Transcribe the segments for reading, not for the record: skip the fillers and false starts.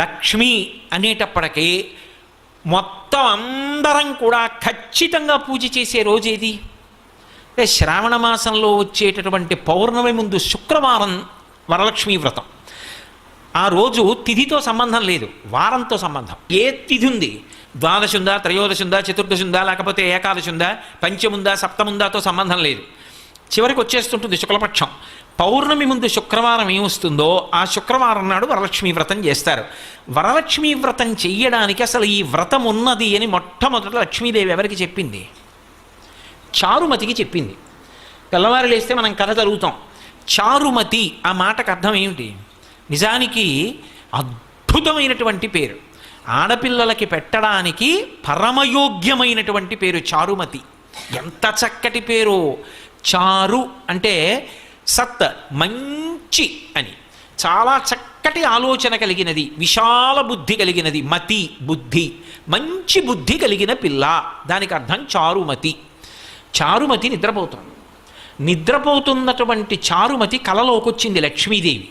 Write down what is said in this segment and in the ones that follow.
లక్ష్మి అనేటప్పటికీ మొత్తం అందరం కూడా ఖచ్చితంగా పూజ చేసే రోజు ఏది అంటే శ్రావణ మాసంలో వచ్చేటటువంటి పౌర్ణమి ముందు శుక్రవారం వరలక్ష్మీ వ్రతం. ఆ రోజు తిథితో సంబంధం లేదు, వారంతో సంబంధం. ఏ తిథి ఉంది, ద్వాదశి ఉందా, త్రయోదశి ఉందా, చతుర్దశి ఉందా, లేకపోతే ఏకాదశి ఉందా, పంచముందా, సప్తముందాతో సంబంధం లేదు. చివరికి వచ్చేస్తుంటుంది శుక్లపక్షం. పౌర్ణమి ముందు శుక్రవారం ఏమొస్తుందో ఆ శుక్రవారం నాడు వరలక్ష్మీ వ్రతం చేస్తారు. వరలక్ష్మీ వ్రతం చెయ్యడానికి అసలు ఈ వ్రతం ఉన్నది అని మొట్టమొదట లక్ష్మీదేవి ఎవరికి చెప్పింది? చారుమతికి చెప్పింది. తెల్లవారు లేస్తే మనం కథ చదువుతాం. చారుమతి ఆ మాటకు అర్థం ఏమిటి? నిజానికి అద్భుతమైనటువంటి పేరు, ఆడపిల్లలకి పెట్టడానికి పరమయోగ్యమైనటువంటి పేరు చారుమతి. ఎంత చక్కటి పేరు! చారు అంటే సత్, మంచి అని, చాలా చక్కటి ఆలోచన కలిగినది, విశాల బుద్ధి కలిగినది. మతి బుద్ధి, మంచి బుద్ధి కలిగిన పిల్ల, దానికి అర్థం చారుమతి. చారుమతి నిద్రపోతున్నటువంటి చారుమతి కలలోకి వచ్చింది లక్ష్మీదేవి.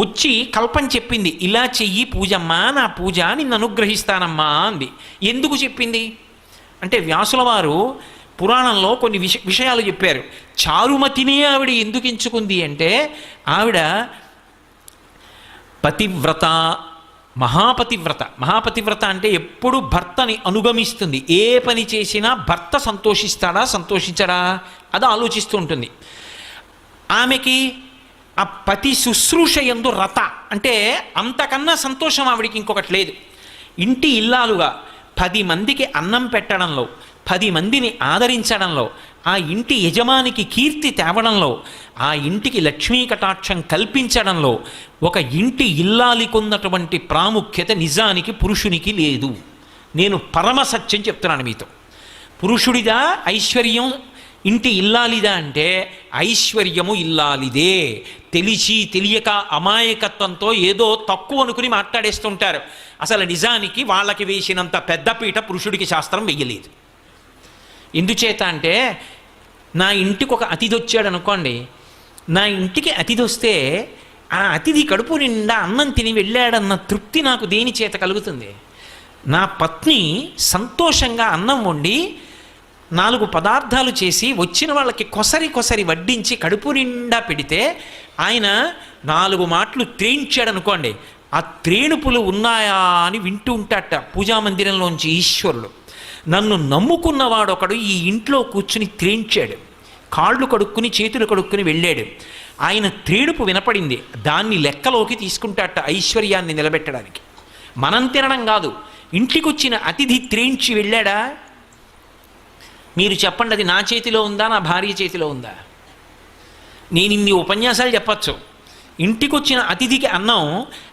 వచ్చి కల్పన చెప్పింది, ఇలా చెయ్యి పూజమ్మా, నా పూజ నిన్ను అనుగ్రహిస్తానమ్మా అంది. ఎందుకు చెప్పింది అంటే వ్యాసుల వారు పురాణంలో కొన్ని విషయాలు చెప్పారు. చారుమతినే ఆవిడ ఎందుకు ఎంచుకుంది అంటే ఆవిడ పతివ్రత, మహాపతివ్రత. మహాపతివ్రత అంటే ఎప్పుడు భర్తని అనుగమిస్తుంది. ఏ పని చేసినా భర్త సంతోషిస్తాడా సంతోషించడా అది ఆలోచిస్తూ ఉంటుంది. ఆమెకి ఆ పతి శుశ్రూష యందు రత అంటే అంతకన్నా సంతోషం ఆవిడికి ఇంకొకటి లేదు. ఇంటి ఇల్లాలుగా 10 మందికి అన్నం పెట్టడంలో, 10 మందిని ఆదరించడంలో, ఆ ఇంటి యజమానికి కీర్తి తేవడంలో, ఆ ఇంటికి లక్ష్మీ కటాక్షం కల్పించడంలో ఒక ఇంటి ఇల్లాలికున్నటువంటి ప్రాముఖ్యత నిజానికి పురుషునికి లేదు. నేను పరమ సత్యం చెప్తున్నాను మీతో. పురుషుడిదా ఐశ్వర్యం, ఇంటి ఇల్లాలిదా అంటే ఐశ్వర్యము ఇల్లాలిదే. తెలిసి తెలియక అమాయకత్వంతో ఏదో తక్కువ అనుకుని మాట్లాడేస్తుంటారు. అసలు నిజానికి వాళ్ళకి వేసినంత పెద్దపీట పురుషుడికి శాస్త్రం వెయ్యలేదు. ఎందుచేత అంటే నా ఇంటికి ఒక అతిథి వచ్చాడు అనుకోండి, నా ఇంటికి అతిథి వస్తే ఆ అతిథి కడుపు నిండా అన్నం తిని వెళ్ళాడన్న తృప్తి నాకు దేని చేత కలుగుతుంది? నా పత్ని సంతోషంగా అన్నం వండి 4 పదార్థాలు చేసి వచ్చిన వాళ్ళకి కొసరి వడ్డించి కడుపు నిండా పెడితే ఆయన 4 మాటలు త్రేయించాడు అనుకోండి, ఆ త్రేణుపులు ఉన్నాయా అని వింటూ ఉంటాట పూజామందిరంలోంచి ఈశ్వరులు. నన్ను నమ్ముకున్నవాడొకడు ఈ ఇంట్లో కూర్చుని త్రేయించాడు, కాళ్ళు కడుక్కుని చేతులు కడుక్కుని వెళ్ళాడు. ఆయన త్రేడుపు వినపడింది, దాన్ని లెక్కలోకి తీసుకుంటాట ఐశ్వర్యాన్ని నిలబెట్టడానికి. మనం తినడం కాదు, ఇంటికి వచ్చిన అతిథి త్రేయించి వెళ్ళాడా? మీరు చెప్పండి, అది నా చేతిలో ఉందా, నా భార్య చేతిలో ఉందా? నేను ఇన్ని ఉపన్యాసాలు చెప్పచ్చు. ఇంటికి వచ్చిన అతిథికి అన్నం,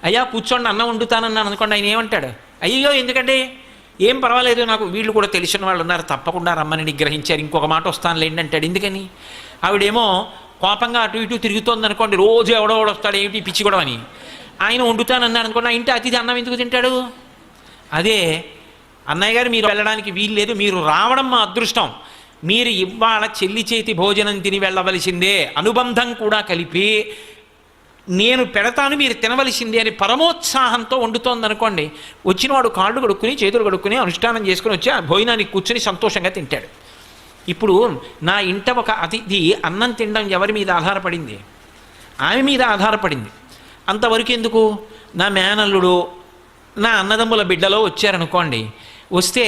అయ్యా కూర్చోండి అన్నం వండుతానన్నాను అనుకోండి, ఆయన ఏమంటాడు? అయ్యో ఎందుకంటే ఏం పర్వాలేదు, నాకు వీళ్ళు కూడా తెలిసిన వాళ్ళు ఉన్నారు, తప్పకుండా రమ్మని నిగ్రహించారు, ఇంకొక మాట వస్తానులేండి అంటాడు. ఎందుకని? ఆవిడేమో కోపంగా అటు ఇటు తిరుగుతోంది అనుకోండి, రోజు ఎవడో వస్తాడు, ఏమిటి పిచ్చి కూడా అని. ఆయన వండుతానన్నాడు అనుకోండి, ఆ ఇంటి అతిథి అన్నం ఎందుకు తింటాడు? అదే అన్నయ్య గారు మీరు వెళ్ళడానికి వీలు లేదు, మీరు రావడం మా అదృష్టం, మీరు ఇవాళ చెల్లి చేతి భోజనం తిని వెళ్ళవలసిందే, అనుబంధం కూడా కలిపి నేను పెడతాను మీరు తినవలసిందే అని పరమోత్సాహంతో వండుతోంది అనుకోండి, వచ్చినవాడు కాళ్ళు కడుక్కుని చేతులు కడుక్కుని అనుష్ఠానం చేసుకుని వచ్చి ఆ భోజనానికి కూర్చుని సంతోషంగా తింటాడు. ఇప్పుడు నా ఇంట ఒక అతిథి అన్నం తినడం ఎవరి మీద ఆధారపడింది? ఆమె మీద ఆధారపడింది. అంతవరకు ఎందుకు? నా మేనల్లుడు, నా అన్నదమ్ముల బిడ్డలో వచ్చారనుకోండి, వస్తే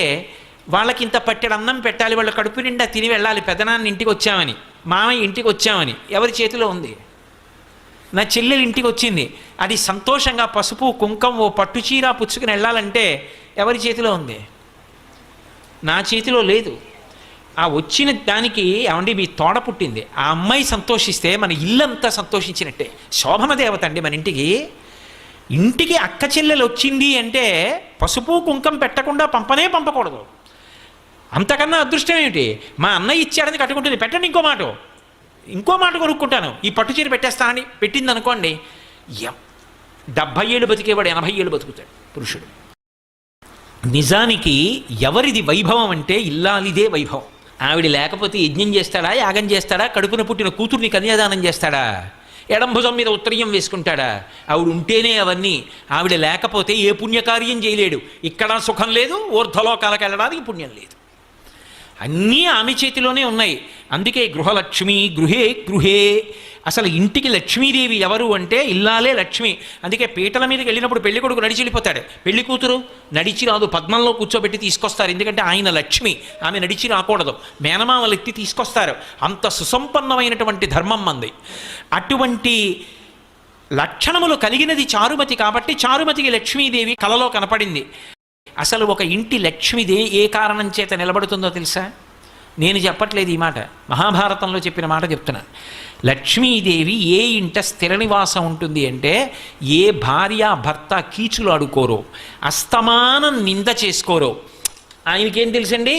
వాళ్ళకి ఇంత పట్టెడు అన్నం పెట్టాలి, వాళ్ళ కడుపు నిండా తిని వెళ్ళాలి, పెదనాన్న ఇంటికి వచ్చామని, మామయ్య ఇంటికి వచ్చామని. ఎవరి చేతిలో ఉంది? నా చెల్లెలు ఇంటికి వచ్చింది, అది సంతోషంగా పసుపు కుంకం ఓ పట్టు చీర పుచ్చుకుని వెళ్ళాలంటే ఎవరి చేతిలో ఉంది? నా చేతిలో లేదు. ఆ వచ్చిన దానికి ఏమండి మీ తోడ పుట్టింది, ఆ అమ్మాయి సంతోషిస్తే మన ఇల్లంతా సంతోషించినట్టే. శోభన దేవత అండి మన ఇంటికి అక్క చెల్లెలు వచ్చింది అంటే పసుపు కుంకం పెట్టకుండా పంపకూడదు. అంతకన్నా అదృష్టం ఏమిటి? మా అన్నయ్య ఇచ్చాడని కట్టుకుంటుంది, పెట్టండి ఇంకో మాట కొనుక్కుంటాను, ఈ పట్టు చీర పెట్టేస్తానని పెట్టింది అనుకోండి, 70 ఏళ్ళు బతికేవాడు 80 ఏళ్ళు బతుకుతాడు పురుషుడు. నిజానికి ఎవరిది వైభవం అంటే ఇల్లాలిదే వైభవం. ఆవిడ లేకపోతే యజ్ఞం చేస్తాడా, యాగం చేస్తాడా, కడుపున పుట్టిన కూతుర్ని కన్యాదానం చేస్తాడా? ఎడం భుజం మీద ఉత్తరీయం వేసుకుంటాడా? ఆవిడ ఉంటేనే అవన్నీ. ఆవిడ లేకపోతే ఏ పుణ్యకార్యం చేయలేడు. ఇక్కడ సుఖం లేదు, ఊర్ధ్వలోకాలకు వెళ్ళడానికి పుణ్యం లేదు. అన్నీ ఆమె చేతిలోనే ఉన్నాయి. అందుకే గృహలక్ష్మి గృహే గృహే. అసలు ఇంటికి లక్ష్మీదేవి ఎవరు అంటే ఇల్లాలే లక్ష్మి. అందుకే పీటల మీదకి వెళ్ళినప్పుడు పెళ్లి కొడుకు నడిచి వెళ్ళిపోతాడు, పెళ్లి కూతురు నడిచి రాదు, పద్మంలో కూర్చోబెట్టి తీసుకొస్తారు. ఎందుకంటే ఆయన లక్ష్మి, ఆమె నడిచి రాకూడదు. మేనమామలు ఎత్తి తీసుకొస్తారు. అంత సుసంపన్నమైనటువంటి ధర్మం మంది. అటువంటి లక్షణములు కలిగినది చారుమతి కాబట్టి చారుమతికి లక్ష్మీదేవి కలలో కనపడింది. అసలు ఒక ఇంటి లక్ష్మిదే ఏ కారణం చేత నిలబడుతుందో తెలుసా? నేను చెప్పట్లేదు ఈ మాట, మహాభారతంలో చెప్పిన మాట చెప్తున్నా. లక్ష్మీదేవి ఏ ఇంట స్థిర నివాసం ఉంటుంది అంటే ఏ భార్య భర్త కీచులు ఆడుకోరో, అస్తమానం నింద చేసుకోరో. ఆయనకేం తెలుసండి?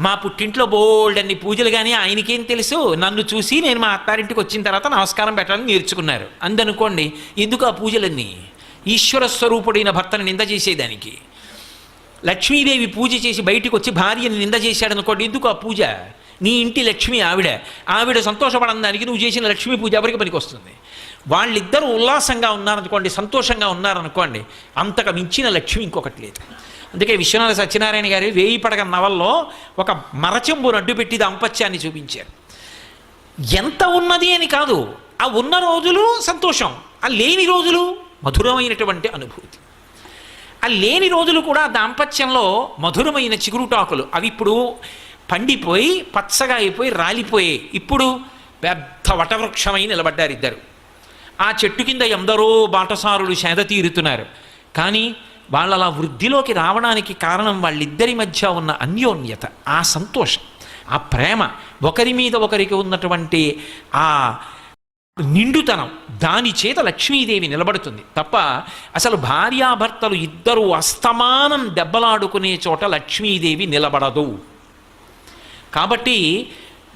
మా పుట్టింట్లో బోల్డ్ అన్ని పూజలు, కానీ ఆయనకేం తెలుసు? నన్ను చూసి నేను మా అత్తారింటికి వచ్చిన తర్వాత నమస్కారం పెట్టాలని నేర్చుకున్నారు అందనుకోండి. ఎందుకు ఆ పూజలన్నీ? ఈశ్వర స్వరూపుడైన భర్తను నింద చేసేదానికి. లక్ష్మీదేవి పూజ చేసి బయటికి వచ్చి భార్యని నింద చేశాడనుకోండి, ఎందుకు ఆ పూజ? నీ ఇంటి లక్ష్మి ఆవిడ సంతోషపడడానికి నువ్వు చేసిన లక్ష్మీ పూజ ఎవరికి పనికి వస్తుంది? వాళ్ళిద్దరూ ఉల్లాసంగా ఉన్నారనుకోండి, సంతోషంగా ఉన్నారనుకోండి, అంతకు మించిన లక్ష్మి ఇంకొకటి లేదు. అందుకే విశ్వనాథ సత్యనారాయణ గారి 1000 పడగ నవల్లో ఒక మరచెంబును అడ్డుపెట్టి దాంపత్యాన్ని చూపించారు. ఎంత ఉన్నది అని కాదు, ఆ ఉన్న రోజులు సంతోషం, ఆ లేని రోజులు మధురమైనటువంటి అనుభూతి. ఆ లేని రోజులు కూడా దాంపత్యంలో మధురమైన చిగురుటాకులు, అవి ఇప్పుడు పండిపోయి పచ్చగా అయిపోయి రాలిపోయి ఇప్పుడు పెద్ద వటవృక్షమై నిలబడ్డారు ఇద్దరు. ఆ చెట్టు కింద ఎందరో బాటసారులు సేద తీరుతున్నారు. కానీ వాళ్ళ వృద్ధిలోకి రావడానికి కారణం వాళ్ళిద్దరి మధ్య ఉన్న అన్యోన్యత, ఆ సంతోషం, ఆ ప్రేమ, ఒకరి మీద ఒకరికి ఉన్నటువంటి ఆ నిండుతనం, దాని చేత లక్ష్మీదేవి నిలబడుతుంది తప్ప అసలు భార్యాభర్తలు ఇద్దరూ అస్తమానం దెబ్బలాడుకునే చోట లక్ష్మీదేవి నిలబడదు. కాబట్టి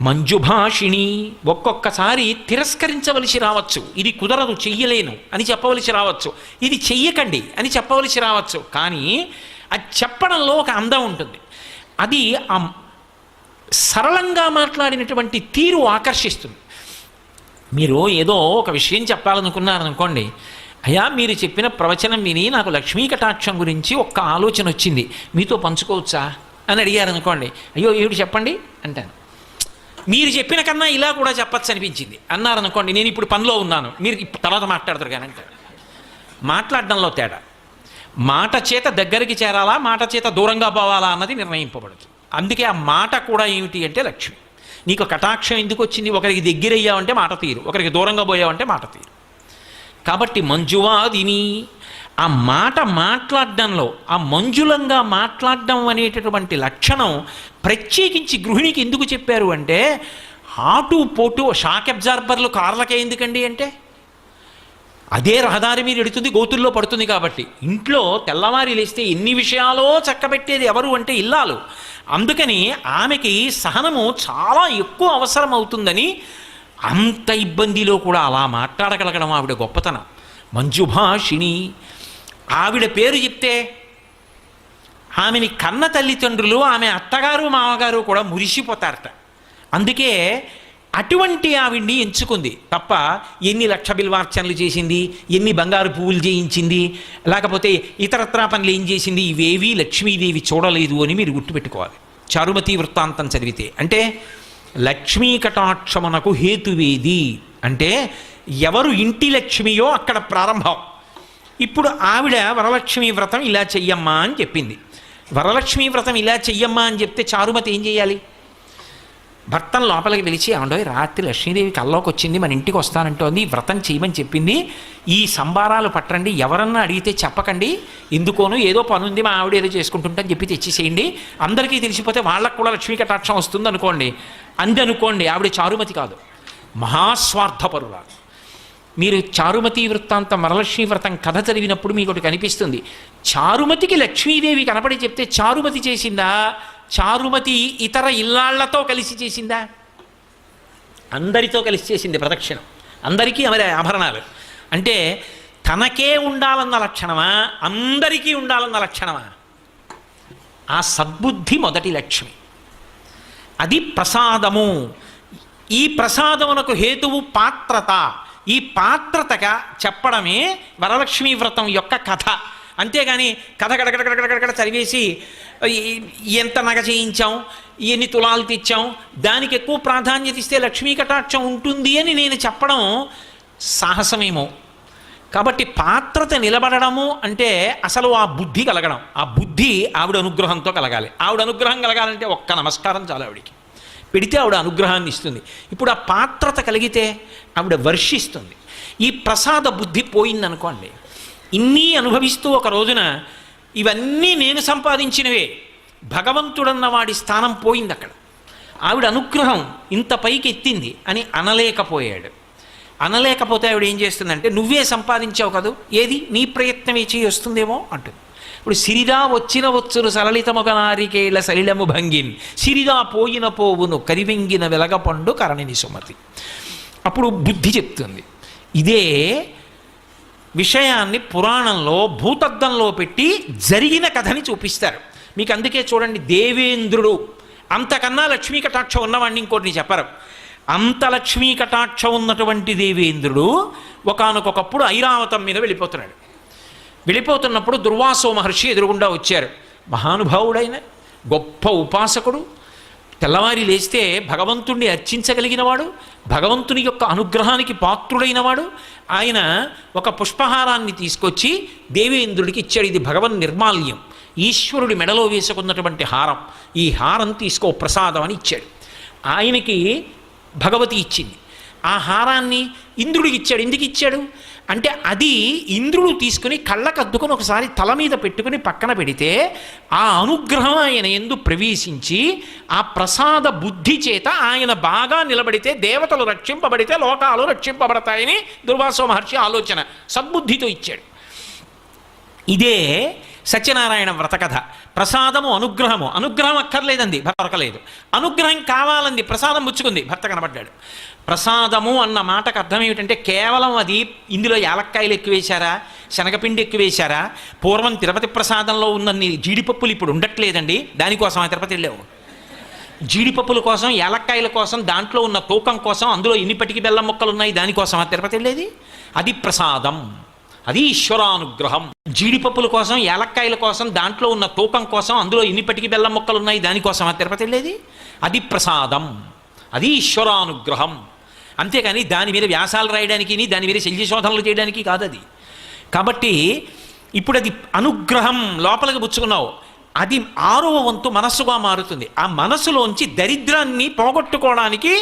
మంజుభాషిణి ఒక్కొక్కసారి తిరస్కరించవలసి రావచ్చు, ఇది కుదరదు చెయ్యలేను అని చెప్పవలసి రావచ్చు, ఇది చెయ్యకండి అని చెప్పవలసి రావచ్చు. కానీ అది చెప్పడంలో ఒక అందం ఉంటుంది. అది ఆ సరళంగా మాట్లాడినటువంటి తీరు ఆకర్షిస్తుంది. మీరు ఏదో ఒక విషయం చెప్పాలనుకున్నారనుకోండి, అయ్యా మీరు చెప్పిన ప్రవచనం విని నాకు లక్ష్మీ కటాక్షం గురించి ఒక్క ఆలోచన వచ్చింది, మీతో పంచుకోవచ్చా అని అడిగారనుకోండి. అయ్యో ఏమిటి చెప్పండి అంటాను. మీరు చెప్పిన కన్నా ఇలా కూడా చెప్పచ్చు అనిపించింది అన్నారనుకోండి, నేను ఇప్పుడు పనిలో ఉన్నాను, మీరు తర్వాత మాట్లాడతారు కానీ అంటారు. మాట్లాడడంలో తేడా. మాట చేత దగ్గరికి చేరాలా, మాట చేత దూరంగా పోవాలా అన్నది నిర్ణయింపబడుతుంది. అందుకే ఆ మాట కూడా ఏమిటి అంటే లక్ష్మి. నీకు కటాక్షం ఎందుకు వచ్చింది? ఒకరికి దగ్గరయ్యావంటే మాట తీరు, ఒకరికి దూరంగా పోయావంటే మాట తీరు. కాబట్టి మంజువాదిని, ఆ మాట మాట్లాడడంలో ఆ మంజులంగా మాట్లాడడం అనేటటువంటి లక్షణం ప్రత్యేకించి గృహిణికి ఎందుకు చెప్పారు అంటే, ఆటు పోటు షాక్ అబ్జార్బర్లు కార్లకే ఎందుకండి అంటే, అదే రహదారి మీద ఎడుతుంది, గోతుల్లో పడుతుంది. కాబట్టి ఇంట్లో తెల్లవారి లేస్తే ఎన్ని విషయాలో చక్కబెట్టేది ఎవరు అంటే ఇల్లాలు. అందుకని ఆమెకి సహనము చాలా ఎక్కువ అవసరం అవుతుందని అంత ఇబ్బందిలో కూడా అలా మాట్లాడగలగడం ఆవిడ గొప్పతనం. మంజుభాషిణి. ఆవిడ పేరు చెప్తే ఆమెని కన్న తల్లిదండ్రులు, ఆమె అత్తగారు మామగారు కూడా మురిసిపోతారట. అందుకే అటువంటి ఆవిడ్ని ఎంచుకుంది తప్ప ఎన్ని లక్ష బిల్వార్చనలు చేసింది, ఎన్ని బంగారు పువ్వులు చేయించింది, లేకపోతే ఇతరత్రా పనులు ఏం చేసింది, ఇవేవీ లక్ష్మీదేవి చూడలేదు అని మీరు గుర్తుపెట్టుకోవాలి. చారుమతి వృత్తాంతం చదివితే. అంటే లక్ష్మీ కటాక్షమునకు హేతువేది అంటే ఎవరు ఇంటి లక్ష్మియో అక్కడ ప్రారంభం. ఇప్పుడు ఆవిడ వరలక్ష్మీ వ్రతం ఇలా చెయ్యమ్మా అని చెప్పింది. వరలక్ష్మీ వ్రతం ఇలా చెయ్యమ్మా అని చెప్తే చారుమతి ఏం చేయాలి? భర్తను లోపలికి పిలిచి, ఏమండోయ్ రాత్రి లక్ష్మీదేవి కల్లోకి వచ్చింది, మన ఇంటికి వస్తానంటోంది, వ్రతం చేయమని చెప్పింది, ఈ సంబారాలు పట్టండి, ఎవరన్నా అడిగితే చెప్పకండి, ఎందుకోను ఏదో పని ఉంది మా ఆవిడ ఏదో చేసుకుంటుంటని చెప్పి తెచ్చేసేయండి, అందరికీ తెలిసిపోతే వాళ్ళకు కూడా లక్ష్మీ కటాక్షం వస్తుంది అనుకోండి. అందనుకోండి ఆవిడ చారుమతి కాదు, మహాస్వార్థపరురాలు. మీరు చారుమతి వృత్తాంతం వరలక్ష్మీ వ్రతం కథ చదివినప్పుడు మీకు ఒకటి కనిపిస్తుంది. చారుమతికి లక్ష్మీదేవి కనపడి చెప్తే చారుమతి చేసిందా, చారుమతి ఇతర ఇల్లాళ్లతో కలిసి చేసిందా? అందరితో కలిసి చేసింది ప్రదక్షిణం, అందరికీ ఆమె ఆభరణాలు. అంటే తనకే ఉండాలన్న లక్షణమా, అందరికీ ఉండాలన్న లక్షణమా? ఆ సద్బుద్ధి మొదటి లక్ష్మి. అది ప్రసాదము. ఈ ప్రసాదమునకు హేతువు పాత్రత. ఈ పాత్రతగా చెప్పడమే వరలక్ష్మీ వ్రతం యొక్క కథ. అంతేగాని కథ గడగడగడగడగడ చదివేసి ఎంత నగ చేయించాం, ఎన్ని తులాలు తెచ్చాం, దానికి ఎక్కువ ప్రాధాన్యత ఇస్తే లక్ష్మీ కటాక్షం ఉంటుంది అని నేను చెప్పడం సాహసమేమో. కాబట్టి పాత్రత నిలబడము అంటే అసలు ఆ బుద్ధి కలగడం, ఆ బుద్ధి ఆవిడ అనుగ్రహంతో కలగాలి. ఆవిడ అనుగ్రహం కలగాలంటే ఒక్క నమస్కారం చాలు ఆవిడికి, పెడితే ఆవిడ అనుగ్రహాన్ని ఇస్తుంది. ఇప్పుడు ఆ పాత్రత కలిగితే ఆవిడ వర్షిస్తుంది. ఈ ప్రసాద బుద్ధి పోయిందనుకోండి, ఇన్ని అనుభవిస్తూ ఒక రోజున ఇవన్నీ నేను సంపాదించినవే, భగవంతుడన్న వాడి స్థానం పోయింది అక్కడ. ఆవిడ అనుగ్రహం ఇంత పైకి ఎత్తింది అని అనలేకపోయాడు. అనలేకపోతే ఆవిడ ఏం చేస్తుందంటే, నువ్వే సంపాదించావు కదూ, ఏది నీ ప్రయత్నమే చేయి వస్తుందేమో అంటుంది. ఇప్పుడు సిరిదా వచ్చిన వచ్చును సలలితముగ నారికేళ సలిలము భంగిన్ సిరిదా పోయిన పోవును కరివెంగిన వెలగపండు కరణిని సుమతి. అప్పుడు బుద్ధి చెప్తుంది. ఇదే విషయాన్ని పురాణంలో భూతద్దంలో పెట్టి జరిగిన కథని చూపిస్తారు మీకు. అందుకే చూడండి, దేవేంద్రుడు అంతకన్నా లక్ష్మీ కటాక్షం ఉన్నవాడిని ఇంకోటిని చెప్పరు. అంత లక్ష్మీ కటాక్షం ఉన్నటువంటి దేవేంద్రుడు ఒకానొకప్పుడు ఐరావతం మీద వెళ్ళిపోతున్నాడు. వెళ్ళిపోతున్నప్పుడు దుర్వాసో మహర్షి ఎదురుగుండా వచ్చారు. మహానుభావుడైన గొప్ప ఉపాసకుడు, తెల్లవారి లేస్తే భగవంతుణ్ణి అర్చించగలిగినవాడు, భగవంతుని యొక్క అనుగ్రహానికి పాత్రుడైనవాడు. ఆయన ఒక పుష్పహారాన్ని తీసుకొచ్చి దేవేంద్రుడికి ఇచ్చాడు. ఇది భగవన్ నిర్మాల్యం, ఈశ్వరుడి మెడలో వేసుకున్నటువంటి హారం. ఈ హారం తీసుకో ప్రసాదం అని ఇచ్చాడు. ఆయనకి భగవతి ఇచ్చింది. ఆ హారాన్ని ఇంద్రుడికి ఇచ్చాడు. ఎందుకు ఇచ్చాడు అంటే, అది ఇంద్రుడు తీసుకుని కళ్ళకద్దుకొని ఒకసారి తల మీద పెట్టుకుని పక్కన పెడితే ఆ అనుగ్రహం ఆయన యందు ప్రవేశించి ఆ ప్రసాద బుద్ధి చేత ఆయన బాగా నిలబడితే దేవతలు రక్షింపబడితే లోకాలు రక్షింపబడతాయని దుర్వాసో మహర్షి ఆలోచన సద్బుద్ధితో ఇచ్చాడు. ఇదే సత్యనారాయణ వ్రతకథ. ప్రసాదము అనుగ్రహము. అనుగ్రహం అక్కర్లేదండి, భర్త దొరకలేదు. అనుగ్రహం కావాలంది, ప్రసాదం పుచ్చుకుంది, భర్త కనబడ్డాడు. ప్రసాదము అన్న మాటకు అర్థం ఏమిటంటే, కేవలం అది ఇందులో యాలక్కాయలు ఎక్కువేశారా, శనగపిండి ఎక్కువేశారా, పూర్వం తిరుపతి ప్రసాదంలో ఉన్నన్ని జీడిపప్పులు ఇప్పుడు ఉండట్లేదండి, దానికోసం తిరుపతి వెళ్ళావు. జీడిపప్పుల కోసం, యాలక్కాయల కోసం, దాంట్లో ఉన్న తూకం కోసం, అందులో ఇన్ని పటికి బెల్లం ముక్కలు ఉన్నాయి, దానికోసం తిరుపతి వెళ్ళేది. అది ప్రసాదం, అది ఈశ్వరానుగ్రహం. జీడిపప్పుల కోసం, యాలక్కాయల కోసం, దాంట్లో ఉన్న తూకం కోసం, అందులో ఇన్ని పటికి బెల్లం ముక్కలు ఉన్నాయి, దానికోసం తిరుపతి వెళ్ళేది. అది ప్రసాదం, అది ఈశ్వరానుగ్రహం. అంతేకాని దాని మీద వ్యాసాలు రాయడానికి, దాని మీద శల్య శోధనలు చేయడానికి కాదు అది. కాబట్టి ఇప్పుడు అది అనుగ్రహం లోపలికి పుచ్చుకున్నావు, అది 6వ వంతు మనస్సుగా మారుతుంది. ఆ మనస్సులోంచి దరిద్రాన్ని పోగొట్టుకోవడానికి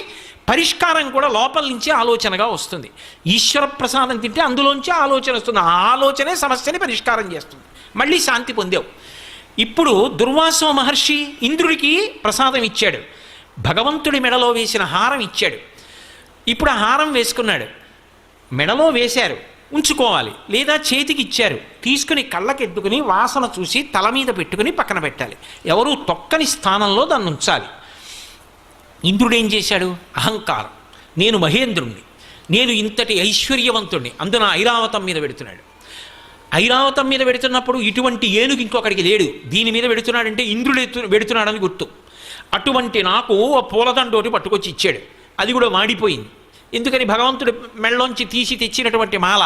పరిష్కారం కూడా లోపల నుంచి ఆలోచనగా వస్తుంది. ఈశ్వర ప్రసాదం తింటే అందులోంచి ఆలోచన వస్తుంది. ఆ ఆలోచనే సమస్యని పరిష్కారం చేస్తుంది. మళ్ళీ శాంతి పొందావు. ఇప్పుడు దుర్వాసో మహర్షి ఇంద్రుడికి ప్రసాదం ఇచ్చాడు, భగవంతుడి మెడలో వేసిన హారం ఇచ్చాడు. ఇప్పుడు ఆ హారం వేసుకున్నాడు. మెడలో వేశారు, ఉంచుకోవాలి, లేదా చేతికి ఇచ్చారు, తీసుకుని కళ్ళకెత్తుకుని వాసన చూసి తల మీద పెట్టుకుని పక్కన పెట్టాలి. ఎవరు తొక్కని స్థానంలో దాన్ని ఉంచాలి. ఇంద్రుడు ఏం చేశాడు? అహంకారం, నేను మహేంద్రుణ్ణి, నేను ఇంతటి ఐశ్వర్యవంతుణ్ణి, అందున ఐరావతం మీద పెడుతున్నాడు. ఐరావతం మీద పెడుతున్నప్పుడు ఇటువంటి ఏనుగు ఇంకొకడికి లేడు, దీని మీద పెడుతున్నాడంటే ఇంద్రుడు పెడుతున్నాడని గుర్తు. అటువంటి నాకు పూలదండోటి పట్టుకొచ్చి ఇచ్చాడు, అది కూడా వాడిపోయింది. ఎందుకని? భగవంతుడి మెళ్ళలోంచి తీసి తెచ్చినటువంటి మాల.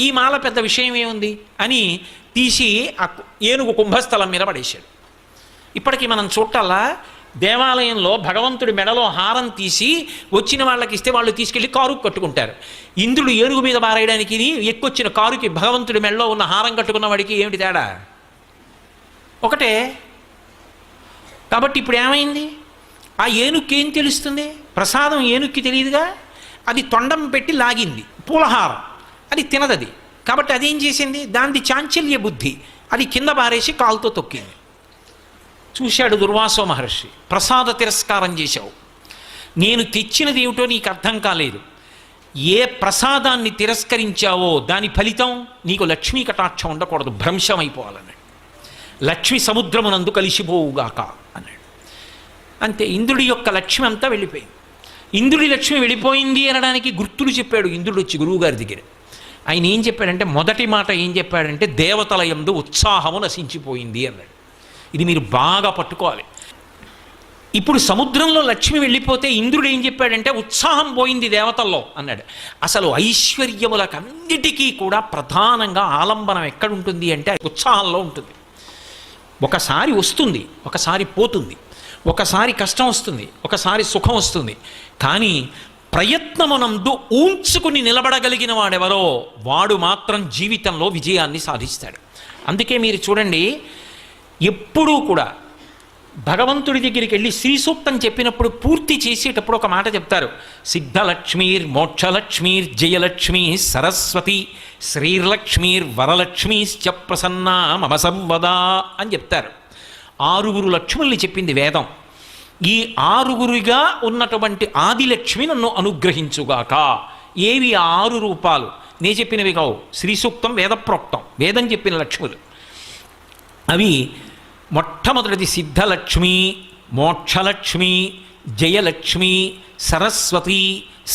ఈ మాల పెద్ద విషయం ఏముంది అని తీసి ఆ ఏనుగు కుంభస్థలం మీద పడేశాడు. ఇప్పటికీ మనం చూడాలా, దేవాలయంలో భగవంతుడి మెడలో హారం తీసి వచ్చిన వాళ్ళకి ఇస్తే వాళ్ళు తీసుకెళ్ళి కారుకు కట్టుకుంటారు. ఇంద్రుడు ఏనుగు మీద పారేయడానికి ఎక్కొచ్చిన కారుకి భగవంతుడి మెడలో ఉన్న హారం కట్టుకున్న వాడికి ఏమిటి తేడా? ఒకటే. కాబట్టి ఇప్పుడు ఏమైంది? ఆ ఏనుక్కి ఏం తెలుస్తుంది? ప్రసాదం ఏనుక్కి తెలియదుగా. అది తొండం పెట్టి లాగింది పూలహారం, అది తినదది. కాబట్టి అదేం చేసింది? దానిది చాంచల్య బుద్ధి, అది కింద పారేసి కాలుతో తొక్కింది. చూశాడు దుర్వాసో మహర్షి, ప్రసాద తిరస్కారం చేశావు, నేను తెచ్చినది ఏమిటో నీకు అర్థం కాలేదు. ఏ ప్రసాదాన్ని తిరస్కరించావో దాని ఫలితం నీకు లక్ష్మీ కటాక్షం ఉండకూడదు, భ్రంశం అయిపోవాలన్నాడు. లక్ష్మి సముద్రమునందు కలిసిపోవుగాక అన్నాడు. అంతే, ఇంద్రుడి యొక్క లక్ష్మి అంతా వెళ్ళిపోయింది. ఇంద్రుడి లక్ష్మి వెళ్ళిపోయింది అనడానికి గుర్తులు చెప్పాడు ఇంద్రుడు వచ్చి గురువుగారి దగ్గర. ఆయన ఏం చెప్పాడంటే, మొదటి మాట ఏం చెప్పాడంటే, దేవతల యందు ఉత్సాహము నశించిపోయింది అన్నాడు. ఇది మీరు బాగా పట్టుకోవాలి. ఇప్పుడు సముద్రంలో లక్ష్మి వెళ్ళిపోతే ఇంద్రుడు ఏం చెప్పాడంటే ఉత్సాహం పోయింది దేవతల్లో అన్నాడు. అసలు ఐశ్వర్యములకన్నిటికీ కూడా ప్రధానంగా ఆలంబనం ఎక్కడుంటుంది అంటే ఉత్సాహంలో ఉంటుంది. ఒకసారి వస్తుంది, ఒకసారి పోతుంది, ఒకసారి కష్టం వస్తుంది, ఒకసారి సుఖం వస్తుంది. కానీ ప్రయత్నమునందు ఊంచుకుని నిలబడగలిగిన వాడెవరో వాడు మాత్రం జీవితంలో విజయాన్ని సాధిస్తాడు. అందుకే మీరు చూడండి, ఎప్పుడూ కూడా భగవంతుడి దగ్గరికి వెళ్ళి శ్రీ సూక్తం చెప్పినప్పుడు పూర్తి చేసేటప్పుడు ఒక మాట చెప్తారు. సిద్ధలక్ష్మీర్ మోక్షలక్ష్మీర్ జయలక్ష్మీ సరస్వతి శ్రీర్లక్ష్మీర్ వరలక్ష్మీశ్చ ప్రసన్నా మమ సర్వదా అని చెప్తారు. 6 లక్ష్ముల్ని చెప్పింది వేదం. ఈ 6 ఉన్నటువంటి ఆదిలక్ష్మి నన్ను అనుగ్రహించుగాక. ఏవి ఆ 6 రూపాలు? నే చెప్పినవి కావు, శ్రీ సూక్తం వేదప్రోక్తం, వేదం చెప్పిన లక్ష్ములు. అవి మొట్టమొదటిది సిద్ధలక్ష్మి, మోక్షలక్ష్మి, జయలక్ష్మి, సరస్వతి,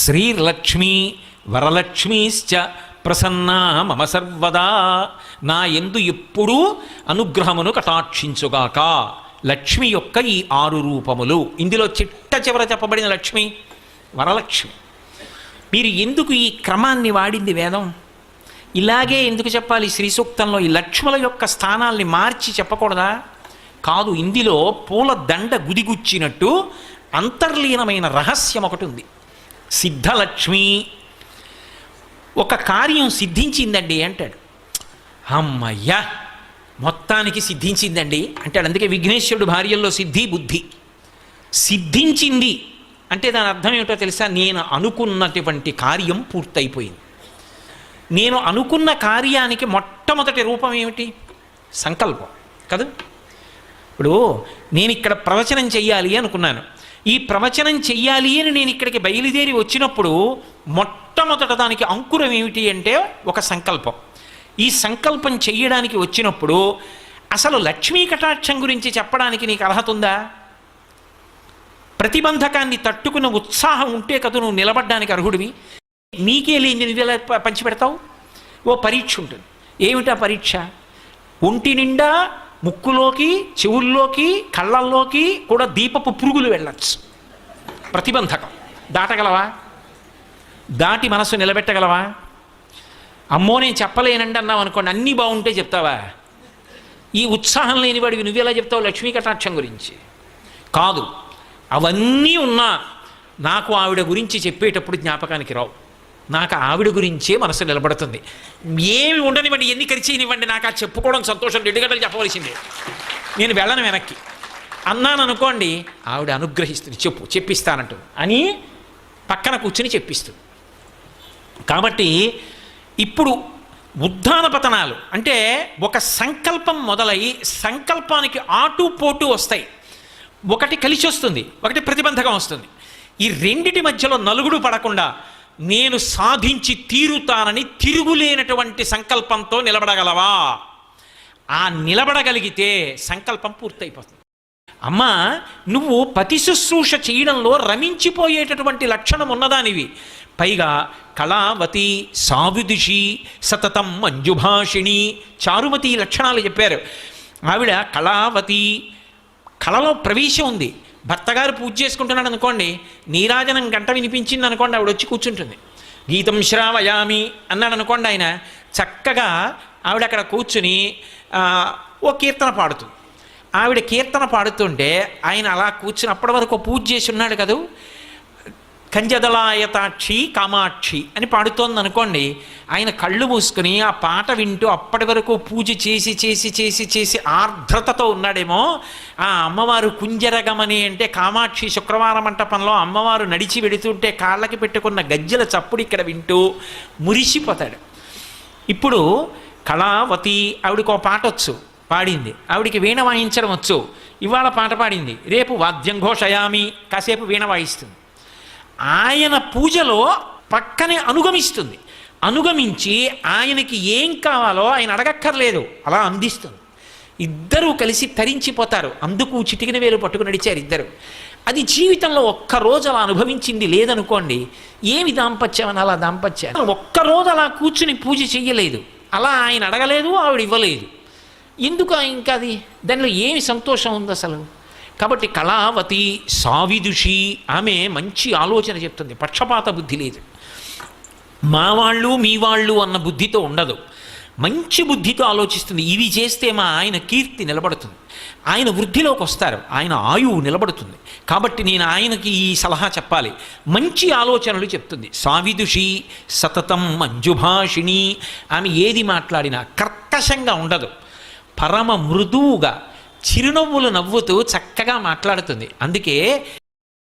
శ్రీర్లక్ష్మి, వరలక్ష్మీశ్చ ప్రసన్నా మమ సర్వదా. నా యందు ఎప్పుడూ అనుగ్రహమును కటాక్షించుగాక. లక్ష్మి యొక్క ఈ 6 రూపములు. ఇందులో చిట్ట చివర చెప్పబడిన లక్ష్మి వరలక్ష్మి. మీరు ఎందుకు ఈ క్రమాన్ని వాడింది వేదం? ఇలాగే ఎందుకు చెప్పాలి? శ్రీ సూక్తంలో ఈ లక్ష్ముల యొక్క స్థానాల్ని మార్చి చెప్పకూడదా? కాదు, ఇందులో పూల దండ గుదిగుచ్చినట్టు అంతర్లీనమైన రహస్యం ఒకటి ఉంది. సిద్ధలక్ష్మి, ఒక కార్యం సిద్ధించిందండి అంటాడు. అమ్మయ్యా, మొత్తానికి సిద్ధించిందండి అంటాడు. అందుకే విఘ్నేశ్వరుడు భార్యల్లో సిద్ధి బుద్ధి. సిద్ధించింది అంటే దాని అర్థం ఏమిటో తెలుసా? నేను అనుకున్నటువంటి కార్యం పూర్తయిపోయింది. నేను అనుకున్న కార్యానికి మొట్టమొదటి రూపం ఏమిటి? సంకల్పం కదా. ఇప్పుడు నేను ఇక్కడ ప్రవచనం చెయ్యాలి అనుకున్నాను. ఈ ప్రవచనం చెయ్యాలి అని నేను ఇక్కడికి బయలుదేరి వచ్చినప్పుడు మొట్టమొదట దానికి అంకురం ఏమిటి అంటే ఒక సంకల్పం. ఈ సంకల్పం చెయ్యడానికి వచ్చినప్పుడు అసలు లక్ష్మీ కటాక్షం గురించి చెప్పడానికి నీకు అర్హత ఉందా? ప్రతిబంధకాన్ని తట్టుకున్న ఉత్సాహం ఉంటే కదా నువ్వు నిలబడ్డానికి అర్హుడివి. నీకే లేని నువ్వు ఎలా పంచిపెడతావు? ఓ పరీక్ష ఉంటుంది. ఏమిటా పరీక్ష? ఒంటి నిండా ముక్కులోకి, చెవుల్లోకి, కళ్ళల్లోకి కూడా దీపపు పురుగులు వెళ్ళచ్చు. ప్రతిబంధకం దాటగలవా? దాటి మనసు నిలబెట్టగలవా? అమ్మో నేను చెప్పలేనండి అన్నావు అనుకోండి, అన్నీ బాగుంటే చెప్తావా? ఈ ఉత్సాహం లేనివాడివి నువ్వెలా చెప్తావు లక్ష్మీ కటాక్షం గురించి? కాదు, అవన్నీ ఉన్నా నాకు ఆవిడ గురించి చెప్పేటప్పుడు జ్ఞాపకానికి రావు. నాకు ఆవిడ గురించే మనసు నిలబడుతుంది. ఏమి ఉండనివ్వండి, ఎన్ని ఖర్చీనివ్వండి, నాకు ఆ చెప్పుకోవడం సంతోషం. 2 గంటలు చెప్పవలసిందే, నేను వెళ్ళను వెనక్కి అన్నాను అనుకోండి, ఆవిడ అనుగ్రహిస్తుంది, చెప్పిస్తానంటుంది అని పక్కన కూర్చుని చెప్పిస్తుంది. కాబట్టి ఇప్పుడు ఉద్ధాన పతనాలు అంటే ఒక సంకల్పం మొదలై సంకల్పానికి ఆటుపోటు వస్తాయి. ఒకటి కలిసి వస్తుంది, ఒకటి ప్రతిబంధకం వస్తుంది. ఈ రెండిటి మధ్యలో నలుగుడు పడకుండా నేను సాధించి తీరుతానని తిరుగులేనటువంటి సంకల్పంతో నిలబడగలవా? ఆ నిలబడగలిగితే సంకల్పం పూర్తయిపోతుంది. అమ్మా, నువ్వు పతి శుశ్రూష చేయడంలో రమించిపోయేటటువంటి లక్షణం ఉన్నదానివి. పైగా కళావతి, సావిదుషి, సతతం మంజుభాషిణి, చారుమతి లక్షణాలు చెప్పారు. ఆవిడ కళావతి, కళలో ప్రవేశం ఉంది. భర్తగారు పూజ చేసుకుంటున్నాడు అనుకోండి, నీరాజనం గంట వినిపించింది అనుకోండి, ఆవిడ వచ్చి కూర్చుంటుంది. గీతం శ్రావయామి అన్నాడు అనుకోండి, ఆయన చక్కగా ఆవిడ అక్కడ కూర్చుని ఓ కీర్తన పాడుతుంది. ఆవిడ కీర్తన పాడుతుంటే ఆయన అలా కూర్చుని అప్పటి వరకు పూజ చేసి ఉన్నాడు కదూ, కంజదలాయతాక్షి కామాక్షి అని పాడుతోంది అనుకోండి, ఆయన కళ్ళు మూసుకుని ఆ పాట వింటూ అప్పటి వరకు పూజ చేసి చేసి చేసి చేసి ఆర్ద్రతతో ఉన్నాడేమో. ఆ అమ్మవారు కుంజరగమని అంటే కామాక్షి శుక్రవారం మంటపంలో అమ్మవారు నడిచి వెడుతుంటే కాళ్ళకి పెట్టుకున్న గజ్జల చప్పుడు ఇక్కడ వింటూ మురిసిపోతాడు. ఇప్పుడు కళావతి, ఆవిడకి ఒక పాట వచ్చు, పాడింది. ఆవిడికి వీణ వాయించడం వచ్చు, ఇవాళ పాట పాడింది, రేపు వాద్యం ఘోషయామి, కాసేపు వీణ వాయిస్తుంది. ఆయన పూజలో పక్కనే అనుగమిస్తుంది. అనుగమించి ఆయనకి ఏం కావాలో ఆయన అడగక్కర్లేదు, అలా అందిస్తుంది. ఇద్దరూ కలిసి తరించిపోతారు. అందుకు చిటికిన వేలు పట్టుకుని నడిచారు ఇద్దరు. అది జీవితంలో ఒక్కరోజు అలా అనుభవించింది లేదనుకోండి, ఏమి దాంపత్యం అని అలా దాంపత్యం. ఒక్కరోజు అలా కూర్చుని పూజ చెయ్యలేదు, అలా ఆయన అడగలేదు, ఆవిడ ఇవ్వలేదు. ఎందుకు ఇంకా అది? దానిలో ఏమి సంతోషం ఉంది అసలు? కాబట్టి కళావతి సావిదుషి ఆమె మంచి ఆలోచన చెప్తుంది, పక్షపాత బుద్ధి లేదు, మా వాళ్ళు మీ వాళ్ళు అన్న బుద్ధితో ఉండదు, మంచి బుద్ధితో ఆలోచిస్తుంది. ఇవి చేస్తే మా ఆయన కీర్తి నిలబడుతుంది, ఆయన వృద్ధిలోకి వస్తారు, ఆయన ఆయువు నిలబడుతుంది, కాబట్టి నేను ఆయనకి ఈ సలహా చెప్పాలి, మంచి ఆలోచనలు చెప్తుంది. సావిదుషి సతతం మంజుభాషిణి, ఆమె ఏది మాట్లాడినా కర్కశంగా ఉండదు, పరమ మృదువుగా చిరునవ్వులు నవ్వుతూ చక్కగా మాట్లాడుతుంది. అందుకే